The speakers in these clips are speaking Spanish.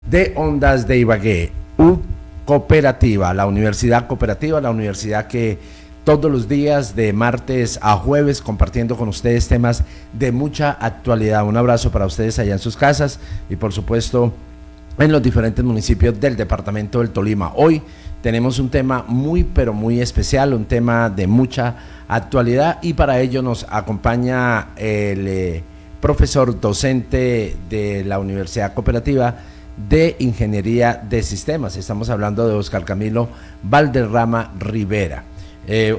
de Ondas de Ibagué, U Cooperativa, la universidad cooperativa, la universidad que todos los días de martes a jueves compartiendo con ustedes temas de mucha actualidad. Un abrazo para ustedes allá en sus casas y por supuesto en los diferentes municipios del departamento del Tolima. Hoy tenemos un tema muy pero muy especial, un tema de mucha actualidad y para ello nos acompaña el profesor docente de la Universidad Cooperativa de Ingeniería de Sistemas. Estamos hablando de Óscar Camilo Valderrama Rivera.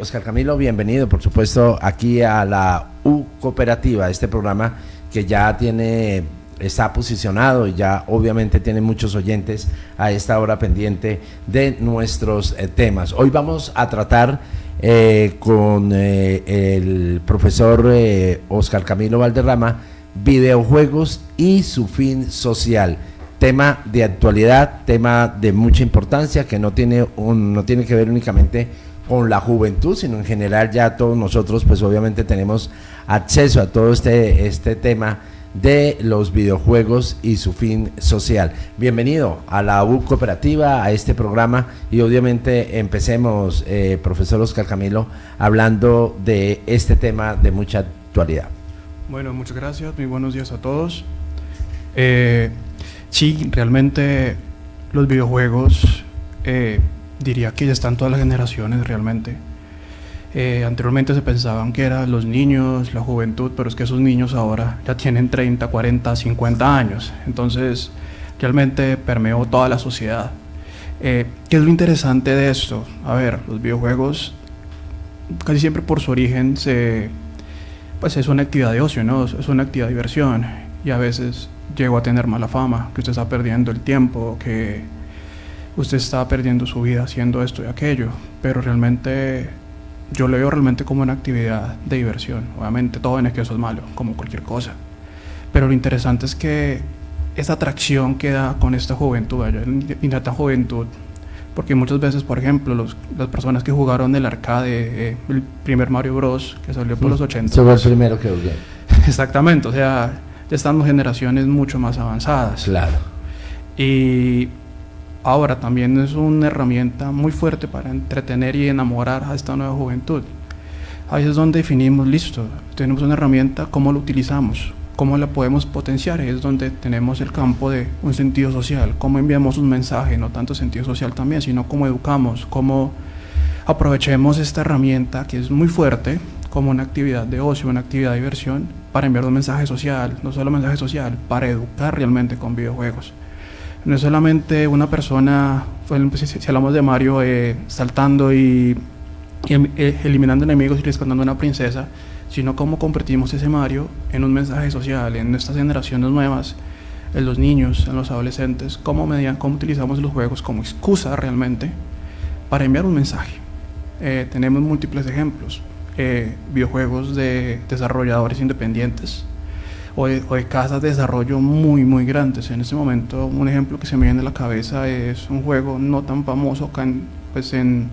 Óscar Camilo, bienvenido por supuesto aquí a la U Cooperativa, este programa que ya está posicionado y ya obviamente tiene muchos oyentes a esta hora pendiente de nuestros temas. Hoy vamos a tratar con el profesor Óscar Camilo Valderrama videojuegos y su fin social. Tema de actualidad, tema de mucha importancia que no tiene que ver únicamente con la juventud, sino en general ya todos nosotros pues obviamente tenemos acceso a todo este tema de los videojuegos y su fin social. Bienvenido a la U Cooperativa, a este programa y obviamente empecemos, profesor Óscar Camilo, hablando de este tema de mucha actualidad. Bueno, muchas gracias, muy buenos días a todos. Sí, realmente los videojuegos diría que ya están todas las generaciones realmente. Anteriormente se pensaban que eran los niños, la juventud, pero es que esos niños ahora ya tienen 30, 40, 50 años. Entonces, realmente permeó toda la sociedad. ¿Qué es lo interesante de esto? A ver, los videojuegos casi siempre por su origen pues es una actividad de ocio, ¿no? Es una actividad de diversión y a veces llegó a tener mala fama, que usted está perdiendo el tiempo, que usted está perdiendo su vida haciendo esto y aquello, pero realmente yo lo veo realmente como una actividad de diversión. Obviamente todo en exceso es malo, como cualquier cosa, pero lo interesante es que esa atracción que da con esta juventud, y no tan juventud, porque muchas veces, por ejemplo, las personas que jugaron el arcade, el primer Mario Bros. Que salió por los 80. Ese fue el primero que jugué. Exactamente, o sea, ya estamos generaciones mucho más avanzadas. Claro. Y ahora también es una herramienta muy fuerte para entretener y enamorar a esta nueva juventud. Ahí es donde definimos, listo, tenemos una herramienta, ¿cómo la utilizamos? ¿Cómo la podemos potenciar? Ahí es donde tenemos el campo de un sentido social, cómo enviamos un mensaje, no tanto sentido social también, sino cómo educamos, cómo aprovechemos esta herramienta que es muy fuerte, como una actividad de ocio, una actividad de diversión, para enviar un mensaje social, no solo mensaje social, para educar realmente con videojuegos. No es solamente una persona, si hablamos de Mario, saltando y eliminando enemigos y rescatando a una princesa, sino cómo convertimos ese Mario en un mensaje social, en estas generaciones nuevas, en los niños, en los adolescentes, cómo utilizamos los juegos como excusa realmente para enviar un mensaje. Tenemos múltiples ejemplos, videojuegos de desarrolladores independientes, o de casas de desarrollo muy muy grandes. En este momento un ejemplo que se me viene a la cabeza es un juego no tan famoso acá en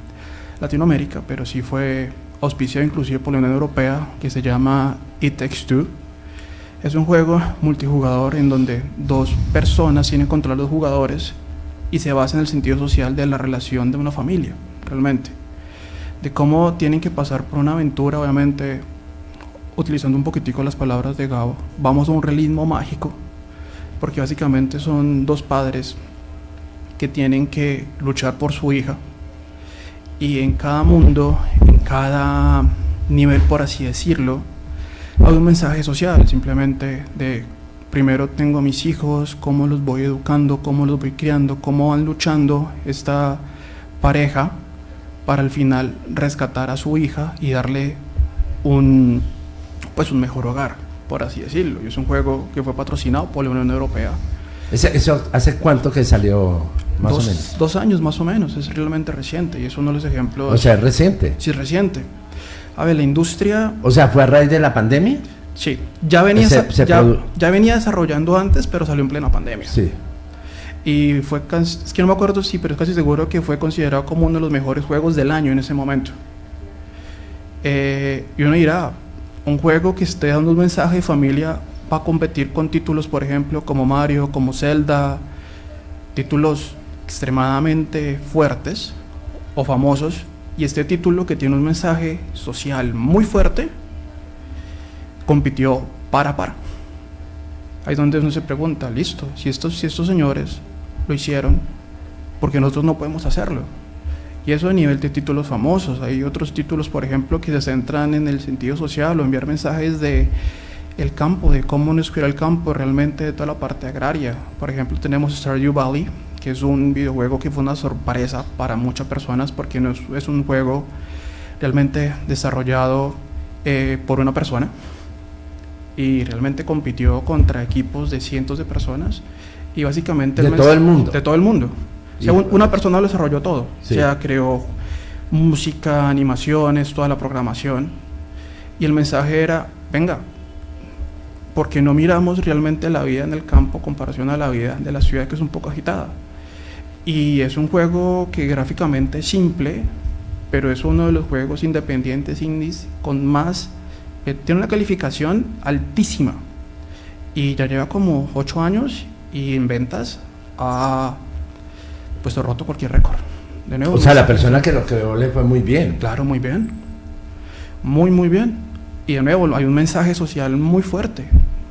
Latinoamérica, pero sí fue auspiciado inclusive por la Unión Europea, que se llama It Takes Two. Es un juego multijugador en donde dos personas tienen control de los jugadores y se basa en el sentido social de la relación de una familia, realmente, de cómo tienen que pasar por una aventura. Obviamente, utilizando un poquitico las palabras de Gabo, vamos a un realismo mágico, porque básicamente son dos padres que tienen que luchar por su hija, y en cada mundo, en cada nivel, por así decirlo, hay un mensaje social, simplemente de primero tengo a mis hijos, cómo los voy educando, cómo los voy criando, cómo van luchando esta pareja para al final rescatar a su hija y darle un mejor hogar, por así decirlo. Y es un juego que fue patrocinado por la Unión Europea. ¿Eso hace cuánto que salió, más o menos? 2 años más o menos, es realmente reciente y es uno de los ejemplos. O sea, ¿es reciente? Sí, es reciente. A ver, la industria... O sea, ¿fue a raíz de la pandemia? Sí, ya venía desarrollando antes, pero salió en plena pandemia. Sí. Y es que no me acuerdo, sí, pero es casi seguro que fue considerado como uno de los mejores juegos del año en ese momento. Y uno dirá, un juego que esté dando un mensaje de familia va a competir con títulos, por ejemplo, como Mario, como Zelda, títulos extremadamente fuertes o famosos, y este título, que tiene un mensaje social muy fuerte, compitió par a par. Ahí es donde uno se pregunta, listo, si estos señores lo hicieron, ¿por qué nosotros no podemos hacerlo? Y eso a nivel de títulos famosos. Hay otros títulos, por ejemplo, que se centran en el sentido social o enviar mensajes de el campo, de cómo nos cuida el campo realmente, de toda la parte agraria. Por ejemplo, tenemos Stardew Valley, que es un videojuego que fue una sorpresa para muchas personas, porque no es un juego realmente desarrollado por una persona, y realmente compitió contra equipos de cientos de personas, y básicamente de todo el mundo. De todo el mundo. O sea, una persona lo desarrolló todo. Sí. O sea, creó música, animaciones, toda la programación, y el mensaje era, venga, porque no miramos realmente la vida en el campo en comparación a la vida de la ciudad, que es un poco agitada. Y es un juego que gráficamente es simple, pero es uno de los juegos independientes indies con más, tiene una calificación altísima, y ya lleva como 8 años, y en ventas ha pues roto cualquier récord. De nuevo, o sea, la persona que lo creó le fue muy bien. Claro, muy bien. Muy bien. Y de nuevo, hay un mensaje social muy fuerte.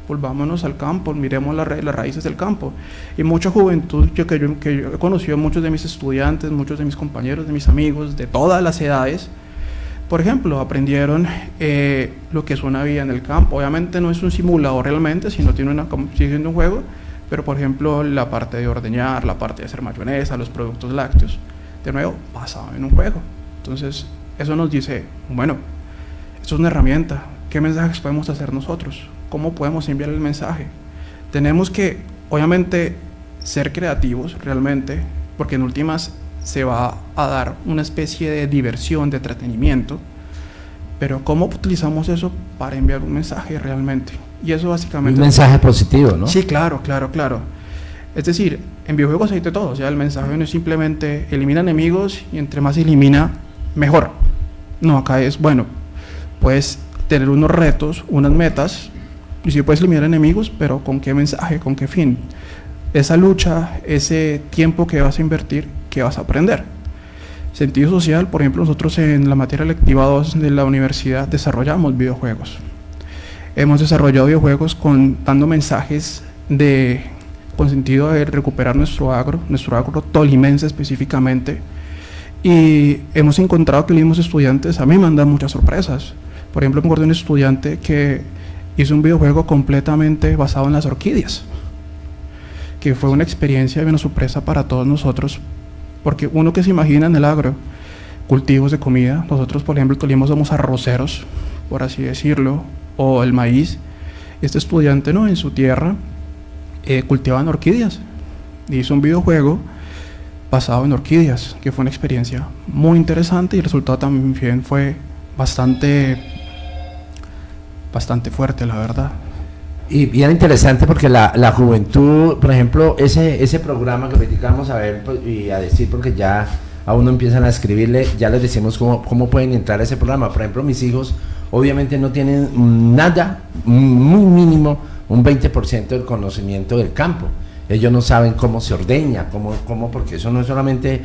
Volvámonos al campo, miremos las raíces del campo. Y mucha juventud, que yo he conocido, muchos de mis estudiantes, muchos de mis compañeros, de mis amigos, de todas las edades, por ejemplo, aprendieron lo que es una vida en el campo. Obviamente no es un simulador realmente, sino sigue siendo un juego, pero por ejemplo la parte de ordeñar, la parte de hacer mayonesa, los productos lácteos, de nuevo, basado en un juego. Entonces, eso nos dice, bueno, esto es una herramienta. ¿Qué mensajes podemos hacer nosotros? ¿Cómo podemos enviar el mensaje? Tenemos que, obviamente, ser creativos realmente, porque en últimas se va a dar una especie de diversión, de entretenimiento, pero ¿cómo utilizamos eso para enviar un mensaje realmente? Y eso básicamente... Un mensaje positivo, ¿no? Sí, claro. Es decir, en videojuegos hay de todo. O sea, el mensaje no es simplemente elimina enemigos y entre más elimina, mejor. No, acá es, bueno, puedes tener unos retos, unas metas, y sí puedes eliminar enemigos, pero ¿con qué mensaje? ¿Con qué fin? Esa lucha, ese tiempo que vas a invertir, ¿qué vas a aprender? Sentido social, por ejemplo, nosotros en la materia lectiva 2 de la universidad desarrollamos videojuegos. Hemos desarrollado videojuegos dando mensajes con sentido de recuperar nuestro agro tolimense específicamente, y hemos encontrado que los mismos estudiantes a mí me han dado muchas sorpresas. Por ejemplo, me acuerdo de un estudiante que hizo un videojuego completamente basado en las orquídeas, que fue una experiencia y una sorpresa para todos nosotros, porque uno que se imagina en el agro, cultivos de comida, nosotros por ejemplo en Tolima somos arroceros, por así decirlo, o el maíz. Este estudiante, ¿no?, en su tierra cultivaban orquídeas, y hizo un videojuego basado en orquídeas, que fue una experiencia muy interesante, y el resultado también fue bastante fuerte, la verdad. Y bien interesante, porque la juventud, por ejemplo, ese programa que ahorita vamos a ver y a decir, porque ya a uno empiezan a escribirle, ya les decimos cómo pueden entrar a ese programa. Por ejemplo, mis hijos obviamente no tienen nada, muy mínimo, un 20% del conocimiento del campo. Ellos no saben cómo se ordeña, porque eso no es solamente,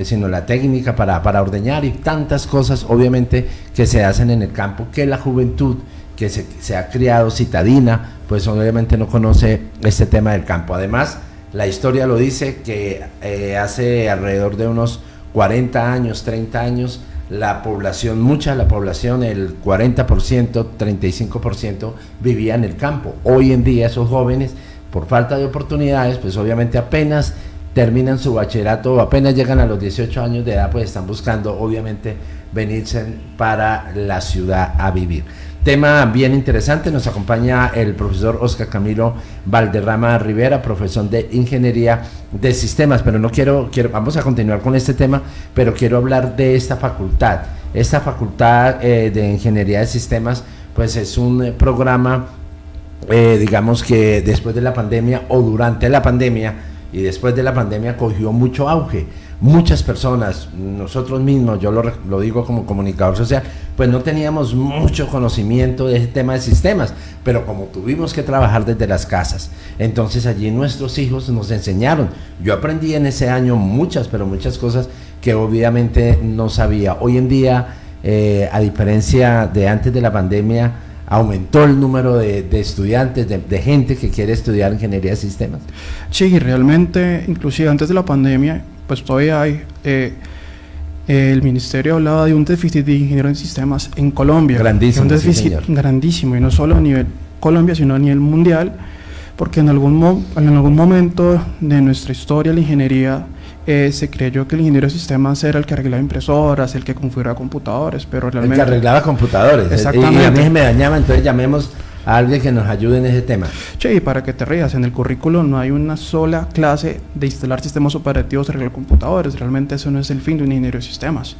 sino la técnica para ordeñar y tantas cosas, obviamente, que se hacen en el campo, que la juventud que se ha criado citadina, pues obviamente no conoce este tema del campo. Además, la historia lo dice que hace alrededor de unos 40 años, 30 años, la población, el 40%, 35% vivía en el campo. Hoy en día esos jóvenes, por falta de oportunidades, pues obviamente apenas terminan su bachillerato o apenas llegan a los 18 años de edad, pues están buscando obviamente venirse para la ciudad a vivir. Tema bien interesante, nos acompaña el profesor Oscar Camilo Valderrama Rivera, profesor de Ingeniería de Sistemas, pero vamos a continuar con este tema, pero quiero hablar de esta facultad. Esta facultad de Ingeniería de Sistemas, pues es un programa, digamos que después de la pandemia o durante la pandemia y después de la pandemia cogió mucho auge. Muchas personas, nosotros mismos, yo lo digo como comunicador social, pues no teníamos mucho conocimiento de ese tema de sistemas, pero como tuvimos que trabajar desde las casas, entonces allí nuestros hijos nos enseñaron. Yo aprendí en ese año muchas cosas que obviamente no sabía. Hoy en día, a diferencia de antes de la pandemia, aumentó el número de estudiantes, de gente que quiere estudiar ingeniería de sistemas. Sí, realmente, inclusive antes de la pandemia, pues todavía hay, el ministerio hablaba de un déficit de ingenieros en sistemas en Colombia. Grandísimo, un déficit grandísimo, y no solo a nivel Colombia, sino a nivel mundial, porque en algún momento de nuestra historia la ingeniería se creyó que el ingeniero de sistemas era el que arreglaba impresoras, el que configuraba computadores, pero realmente... El que arreglaba computadores. Exactamente. Y a mí se me dañaba, entonces llamemos a alguien que nos ayude en ese tema. Sí, para que te rías, en el currículo no hay una sola clase de instalar sistemas operativos, arreglar computadores. Realmente eso no es el fin de un ingeniero de sistemas.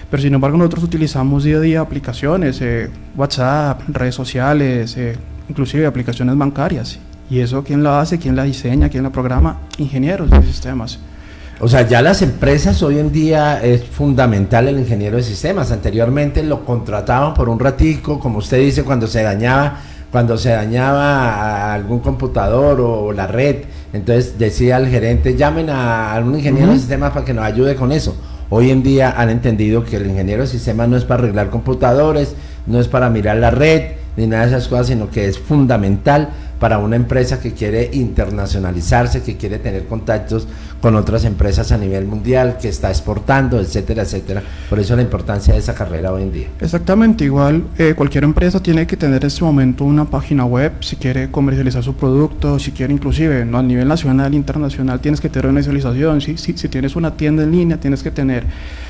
Pero sin embargo nosotros utilizamos día a día aplicaciones, WhatsApp, redes sociales, inclusive aplicaciones bancarias. ¿Y eso quién la hace? ¿Quién la diseña? ¿Quién la programa? Ingenieros de sistemas. O sea, ya las empresas hoy en día es fundamental el ingeniero de sistemas. Anteriormente lo contrataban por un ratico, como usted dice, cuando se dañaba algún computador o la red. Entonces decía el gerente, llamen a algún ingeniero de sistemas para que nos ayude con eso. Hoy en día han entendido que el ingeniero de sistemas no es para arreglar computadores, no es para mirar la red, ni nada de esas cosas, sino que es fundamental para una empresa que quiere internacionalizarse, que quiere tener contactos con otras empresas a nivel mundial, que está exportando, etcétera, etcétera. Por eso la importancia de esa carrera hoy en día. Exactamente, igual cualquier empresa tiene que tener en este momento una página web, si quiere comercializar su producto, si quiere inclusive, ¿no? A nivel nacional, internacional, tienes que tener una visualización. Si tienes una tienda en línea, tienes que tener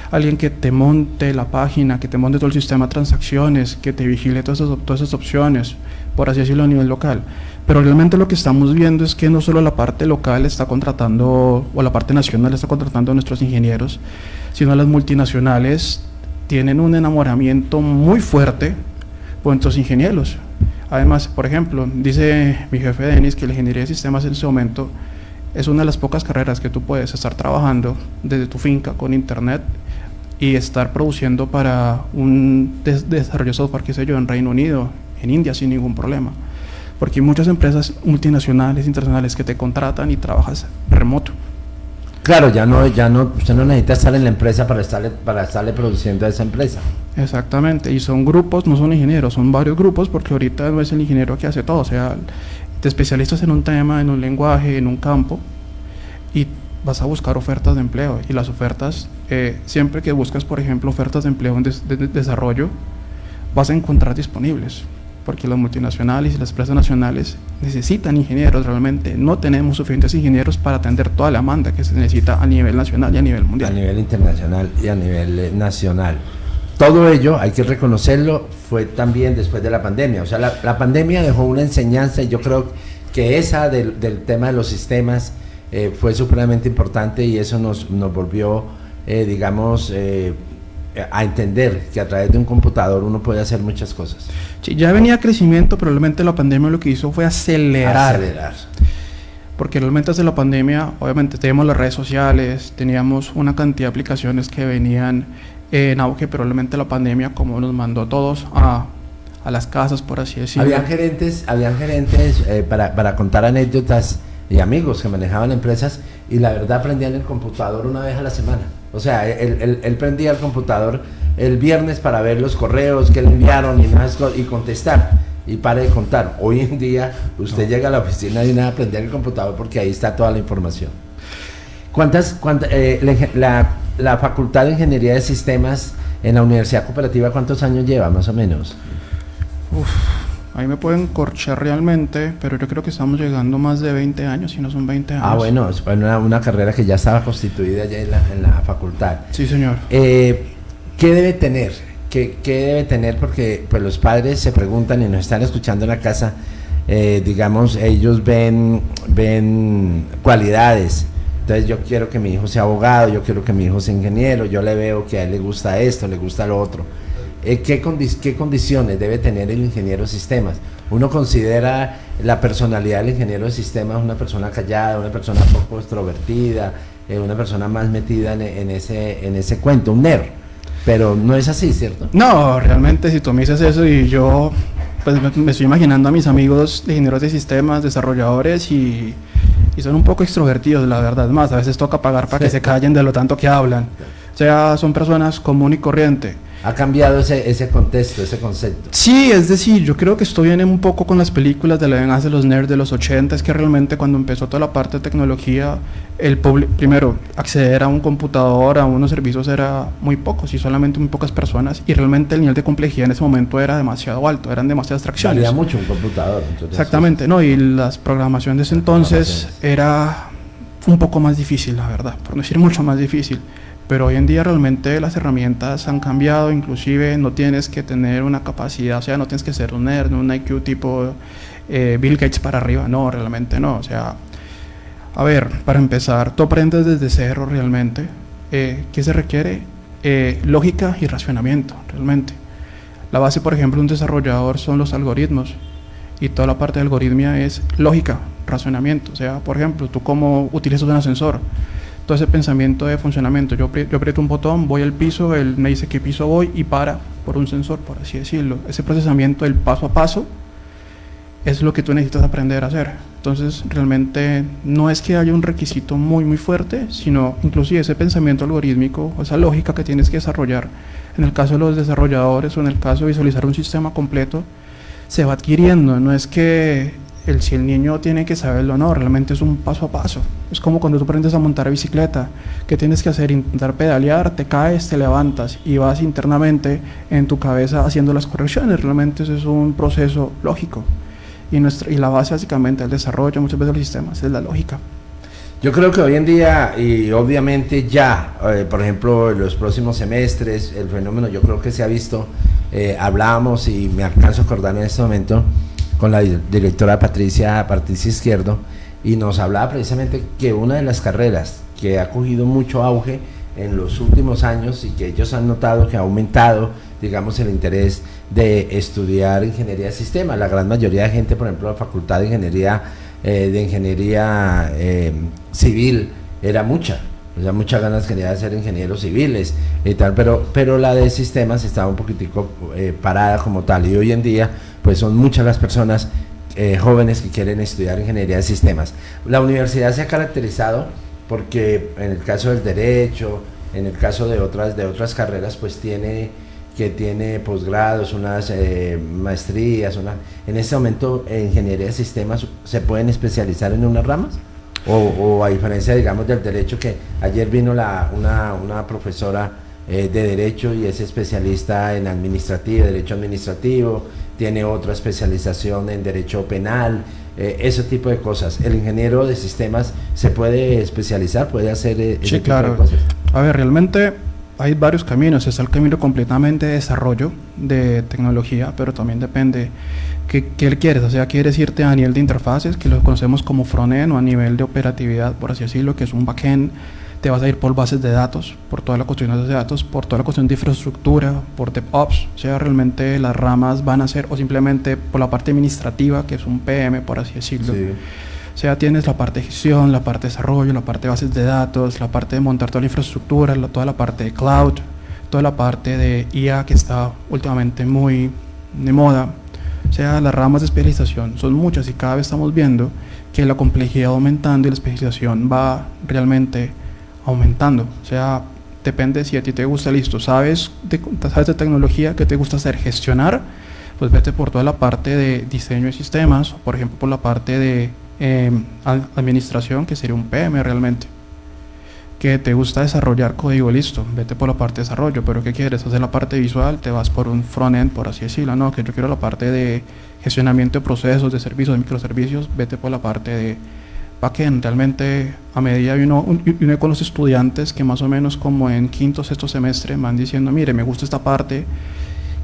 alguien que te monte la página, que te monte todo el sistema de transacciones, que te vigile todas esas opciones, por así decirlo, a nivel local. Pero realmente lo que estamos viendo es que no solo la parte local está contratando, o la parte nacional está contratando a nuestros ingenieros, sino las multinacionales tienen un enamoramiento muy fuerte por nuestros ingenieros. Además, por ejemplo, dice mi jefe Denis que la ingeniería de sistemas en ese momento es una de las pocas carreras que tú puedes estar trabajando desde tu finca con internet y estar produciendo para un desarrollo de software, qué sé yo, en Reino Unido, en India, sin ningún problema. Porque hay muchas empresas multinacionales, internacionales que te contratan y trabajas remoto. Claro, usted no necesita estar en la empresa para estarle produciendo a esa empresa. Exactamente, y son grupos, no son ingenieros, son varios grupos, porque ahorita no es el ingeniero que hace todo, o sea, te especializas en un tema, en un lenguaje, en un campo, y vas a buscar ofertas de empleo, y las ofertas, siempre que buscas, por ejemplo, ofertas de empleo en desarrollo, vas a encontrar disponibles, porque las multinacionales y las empresas nacionales necesitan ingenieros. Realmente no tenemos suficientes ingenieros para atender toda la demanda que se necesita a nivel nacional y a nivel mundial. A nivel internacional y a nivel nacional. Todo ello, hay que reconocerlo, fue también después de la pandemia. O sea, la pandemia dejó una enseñanza, y yo creo que esa del tema de los sistemas fue supremamente importante, y eso nos volvió, a entender que a través de un computador uno puede hacer muchas cosas. Sí, ya venía crecimiento, pero realmente la pandemia lo que hizo fue acelerar. Porque realmente desde la pandemia, obviamente teníamos las redes sociales, teníamos una cantidad de aplicaciones que venían en auge, pero realmente la pandemia, como nos mandó a todos a las casas, por así decirlo. Habían gerentes para contar anécdotas, y amigos que manejaban empresas, y la verdad prendían el computador una vez a la semana. O sea, él prendía el computador el viernes para ver los correos que le enviaron y contestar, y para de contar. Hoy en día usted llega a la oficina y nada, prender el computador, porque ahí está toda la información. La Facultad de Ingeniería de Sistemas en la Universidad Cooperativa, ¿cuántos años lleva más o menos? Ahí me pueden corchar realmente, pero yo creo que estamos llegando más de 20 años, si no son 20 años. Bueno, es una carrera que ya estaba constituida ya en la facultad. Sí, señor. ¿Qué debe tener? ¿Qué debe tener? Porque pues los padres se preguntan y nos están escuchando en la casa, ellos ven cualidades. Entonces yo quiero que mi hijo sea abogado, yo quiero que mi hijo sea ingeniero, yo le veo que a él le gusta esto, le gusta lo otro. ¿Qué condiciones debe tener el ingeniero de sistemas? Uno considera la personalidad del ingeniero de sistemas una persona callada, una persona poco extrovertida, una persona más metida en ese cuento, un nerd. pero no es así, ¿cierto? No, realmente si tú me dices eso y yo pues me estoy imaginando a mis amigos de ingenieros de sistemas, desarrolladores y son un poco extrovertidos, la verdad. Es más, a veces toca pagar para que se callen de lo tanto que hablan. O sea, son personas común y corriente. ¿Ha cambiado ese contexto, ese concepto? Sí, es decir, yo creo que esto viene un poco con las películas de la venganza de los nerds de los 80, es que realmente cuando empezó toda la parte de tecnología, primero, acceder a un computador, a unos servicios era muy pocos y solamente muy pocas personas, y realmente el nivel de complejidad en ese momento era demasiado alto, eran demasiadas abstracciones. Valía mucho un computador. Entonces, exactamente, ¿no? Y las programaciones de ese entonces era un poco más difícil, la verdad, por no decir mucho más difícil. Pero hoy en día realmente las herramientas han cambiado, inclusive no tienes que tener una capacidad, o sea, no tienes que ser un nerd, un IQ tipo Bill Gates para arriba, no, realmente no, o sea, a ver, para empezar, tú aprendes desde cero realmente. ¿Qué se requiere? Lógica y racionamiento, realmente. La base, por ejemplo, de un desarrollador son los algoritmos, y toda la parte de algoritmia es lógica, racionamiento, o sea, por ejemplo, tú cómo utilizas un ascensor, todo ese pensamiento de funcionamiento. Yo aprieto un botón, voy al piso, él me dice qué piso voy y para por un sensor, por así decirlo. Ese procesamiento del paso a paso es lo que tú necesitas aprender a hacer. Entonces, realmente no es que haya un requisito muy, muy fuerte, sino inclusive ese pensamiento algorítmico, esa lógica que tienes que desarrollar. En el caso de los desarrolladores o en el caso de visualizar un sistema completo, se va adquiriendo. No es que si el niño tiene que saberlo, no, realmente es un paso a paso. Es como cuando tú aprendes a montar bicicleta. ¿Qué tienes que hacer? Intentar pedalear, te caes, te levantas y vas internamente en tu cabeza haciendo las correcciones. Realmente eso es un proceso lógico. Y la base básicamente del desarrollo, muchas veces de los sistemas, es la lógica. Yo creo que hoy en día, y obviamente ya, por ejemplo, en los próximos semestres, el fenómeno yo creo que se ha visto, hablábamos y me alcanzo a acordar en este momento, con la directora Patricia Izquierdo, y nos hablaba precisamente que una de las carreras que ha cogido mucho auge en los últimos años y que ellos han notado que ha aumentado, digamos, el interés de estudiar ingeniería de sistemas. La gran mayoría de gente, por ejemplo, la facultad de ingeniería civil era mucha. O sea, muchas ganas quería de ser ingenieros civiles y tal, pero la de sistemas estaba un poquitico parada como tal, y hoy en día pues son muchas las personas jóvenes que quieren estudiar ingeniería de sistemas. La universidad se ha caracterizado porque en el caso del derecho, en el caso de otras carreras, pues tiene posgrados, unas maestrías, en este momento en ingeniería de sistemas se pueden especializar en unas ramas. O a diferencia, digamos, del derecho, que ayer vino una profesora de derecho y es especialista en derecho administrativo, tiene otra especialización en derecho penal, ese tipo de cosas. ¿El ingeniero de sistemas se puede especializar, puede hacer ese tipo de cosas? A ver, realmente hay varios caminos. Está el camino completamente de desarrollo de tecnología, pero también depende qué quieres. O sea, quieres irte a nivel de interfaces, que lo conocemos como frontend, o a nivel de operatividad, por así decirlo, que es un backend. Te vas a ir por bases de datos, por toda la cuestión de bases de datos, por toda la cuestión de infraestructura, por DevOps. O sea, realmente las ramas van a ser, o simplemente por la parte administrativa, que es un PM, por así decirlo. Sí. O sea, tienes la parte de gestión, la parte de desarrollo, la parte de bases de datos, la parte de montar toda la infraestructura, toda la parte de cloud, toda la parte de IA, que está últimamente muy de moda. O sea, las ramas de especialización son muchas y cada vez estamos viendo que la complejidad va aumentando y la especialización va realmente aumentando. O sea, depende si a ti te gusta, listo, sabes de tecnología, que te gusta hacer, gestionar, pues vete por toda la parte de diseño de sistemas, o por ejemplo por la parte de administración, que sería un PM realmente. Que te gusta desarrollar código, listo, vete por la parte de desarrollo. Pero ¿qué quieres? Hacer la parte visual, te vas por un front-end, por así decirlo. No, que yo quiero la parte de gestionamiento de procesos, de servicios, de microservicios, vete por la parte de backend. Realmente, a medida uno con los estudiantes que más o menos como en quinto o sexto semestre van diciendo, mire, me gusta esta parte,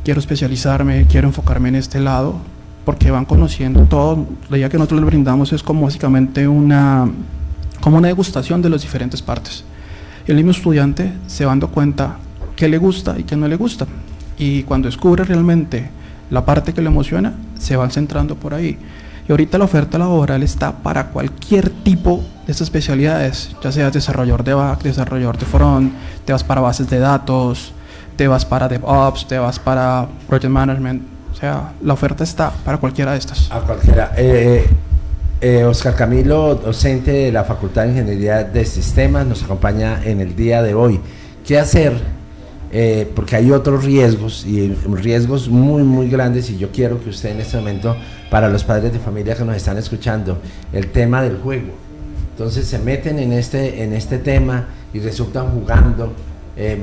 quiero especializarme, quiero enfocarme en este lado, porque van conociendo todo. La idea que nosotros les brindamos es como básicamente una degustación de las diferentes partes. El mismo estudiante se va dando cuenta qué le gusta y qué no le gusta, y cuando descubre realmente la parte que le emociona, se van centrando por ahí. Y ahorita la oferta laboral está para cualquier tipo de estas especialidades, ya seas desarrollador de back, desarrollador de front, te vas para bases de datos, te vas para DevOps, te vas para Project Management. O sea, la oferta está para cualquiera de estas. A cualquiera. Oscar Camilo, docente de la Facultad de Ingeniería de Sistemas, nos acompaña en el día de hoy. ¿Qué hacer? Porque hay otros riesgos, y riesgos muy, muy grandes, y yo quiero que usted en este momento, para los padres de familia que nos están escuchando, el tema del juego. Entonces se meten en este tema y resultan jugando,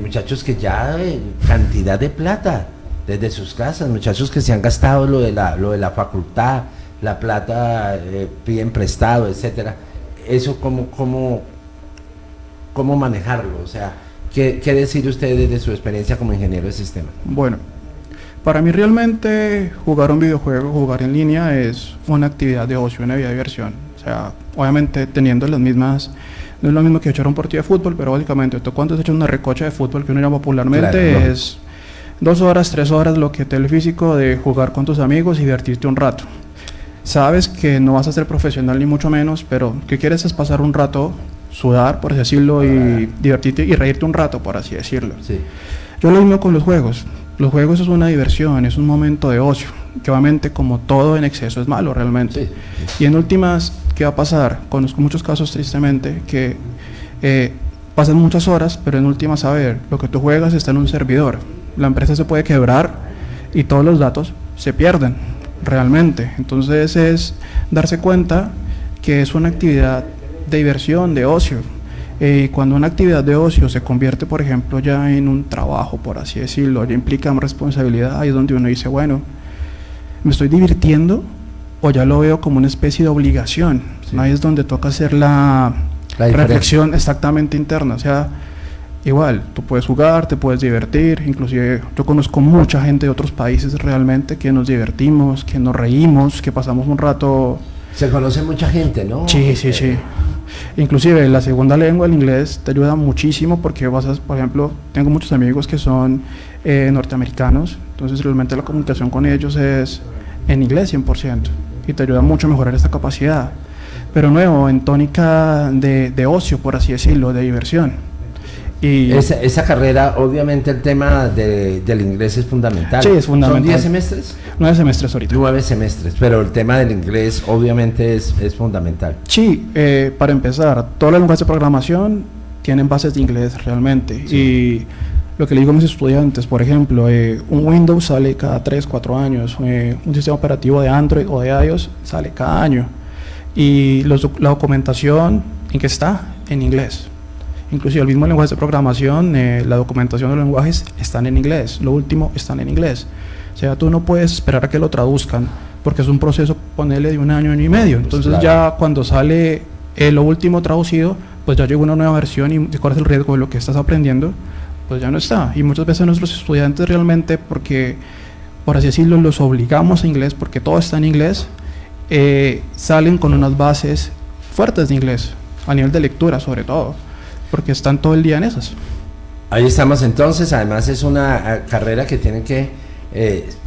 muchachos que ya cantidad de plata desde sus casas, muchachos que se han gastado lo de la facultad, la plata, piden prestado, etcétera. Eso cómo manejarlo, o sea, ¿qué decir usted desde su experiencia como ingeniero de sistemas? Bueno, para mí realmente jugar un videojuego, jugar en línea es una actividad de ocio, una vida de diversión. O sea, obviamente teniendo las mismas, no es lo mismo que echar un partido de fútbol, pero básicamente tú cuando has hecho una recocha de fútbol que uno llama popularmente, claro, es 2 horas, 3 horas lo que te el físico de jugar con tus amigos y divertirte un rato. Sabes que no vas a ser profesional ni mucho menos, pero que quieres es pasar un rato, sudar, por así decirlo, y divertirte y reírte un rato, por así decirlo. Sí. Yo lo mismo con los juegos. Los juegos es una diversión, es un momento de ocio, que obviamente como todo en exceso es malo realmente. Sí. Y en últimas, ¿qué va a pasar? Conozco muchos casos tristemente que pasan muchas horas, pero en últimas, a ver, lo que tú juegas está en un servidor. La empresa se puede quebrar y todos los datos se pierden realmente. Entonces es darse cuenta que es una actividad de diversión, de ocio. Cuando una actividad de ocio se convierte, por ejemplo, ya en un trabajo, por así decirlo, ya implica más responsabilidad, ahí es donde uno dice, bueno, ¿me estoy divirtiendo o ya lo veo como una especie de obligación? Sí. Ahí es donde toca hacer la reflexión exactamente interna. O sea, igual, tú puedes jugar, te puedes divertir, inclusive yo conozco mucha gente de otros países realmente que nos divertimos, que nos reímos, que pasamos un rato. Se conoce mucha gente, ¿no? Sí. Inclusive la segunda lengua, el inglés, te ayuda muchísimo porque vas a, por ejemplo, tengo muchos amigos que son norteamericanos, entonces realmente la comunicación con ellos es en inglés 100% y te ayuda mucho a mejorar esta capacidad. Pero nuevo, en tónica de ocio, por así decirlo, de diversión. Y esa carrera, obviamente el tema del inglés es fundamental. Sí, es fundamental. ¿Son 10 semestres? 9 semestres ahorita. 9 semestres, pero el tema del inglés obviamente es fundamental. Sí, para empezar, todas las lenguajes de programación tienen bases de inglés realmente. Sí. Y lo que le digo a mis estudiantes, por ejemplo, un Windows sale cada 3, 4 años, un sistema operativo de Android o de iOS sale cada año. Y la documentación, ¿en qué está? En inglés. Inclusive el mismo lenguaje de programación, la documentación de los lenguajes están en inglés, lo último están en inglés. O sea, tú no puedes esperar a que lo traduzcan, porque es un proceso, ponerle de 1 año, 1 año y medio. Entonces claro, ya cuando sale lo último traducido, pues ya llegó una nueva versión y cuál es el riesgo de lo que estás aprendiendo, pues ya no está. Y muchas veces nuestros estudiantes realmente, porque, por así decirlo, los obligamos a inglés, porque todo está en inglés, salen con unas bases fuertes de inglés, a nivel de lectura sobre todo, porque están todo el día en esas. Ahí estamos entonces, además es una carrera que tienen que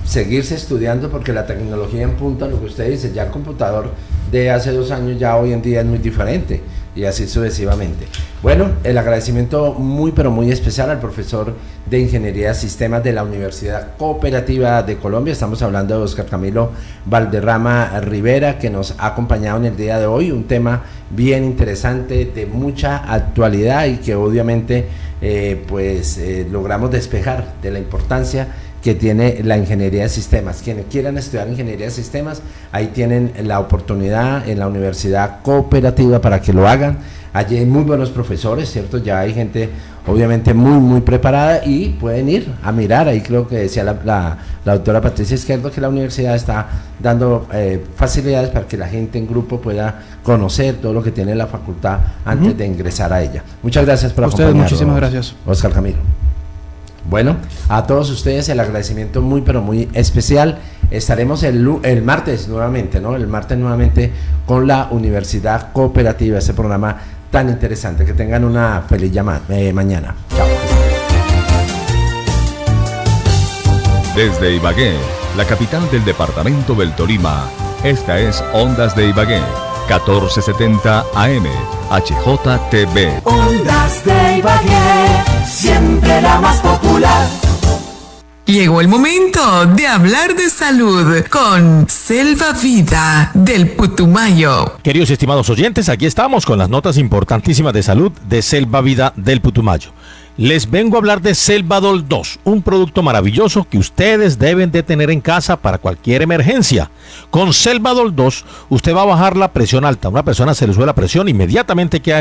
seguirse estudiando porque la tecnología en punta, lo que usted dice, ya el computador de hace 2 años ya hoy en día es muy diferente y así sucesivamente. Bueno, el agradecimiento muy pero muy especial al profesor de Ingeniería de Sistemas de la Universidad Cooperativa de Colombia. Estamos hablando de Oscar Camilo Valderrama Rivera, que nos ha acompañado en el día de hoy, un tema bien interesante, de mucha actualidad y que obviamente logramos despejar de la importancia que tiene la ingeniería de sistemas. Quienes quieran estudiar ingeniería de sistemas, ahí tienen la oportunidad en la Universidad Cooperativa para que lo hagan. Allí hay muy buenos profesores, ¿cierto? Ya hay gente obviamente muy preparada y pueden ir a mirar. Ahí creo que decía la doctora Patricia Izquierdo que la universidad está dando facilidades para que la gente en grupo pueda conocer todo lo que tiene la facultad antes de ingresar a ella. Muchas gracias por acompañarnos. Muchísimas gracias. Oscar Camilo. Bueno, a todos ustedes el agradecimiento muy pero muy especial. Estaremos el martes nuevamente, ¿no? El martes nuevamente con la Universidad Cooperativa, ese programa tan interesante. Que tengan una feliz mañana. Chao. Desde Ibagué, la capital del departamento del Tolima, esta es Ondas de Ibagué, 1470 AM, HJTV. Ondas de Ibagué, siempre la más popular. Llegó el momento de hablar de salud con Selva Vida del Putumayo. Queridos y estimados oyentes, aquí estamos con las notas importantísimas de salud de Selva Vida del Putumayo. Les vengo a hablar de Selvadol 2, un producto maravilloso que ustedes deben de tener en casa para cualquier emergencia. Con Selvadol 2, usted va a bajar la presión alta. A una persona se le sube la presión, inmediatamente que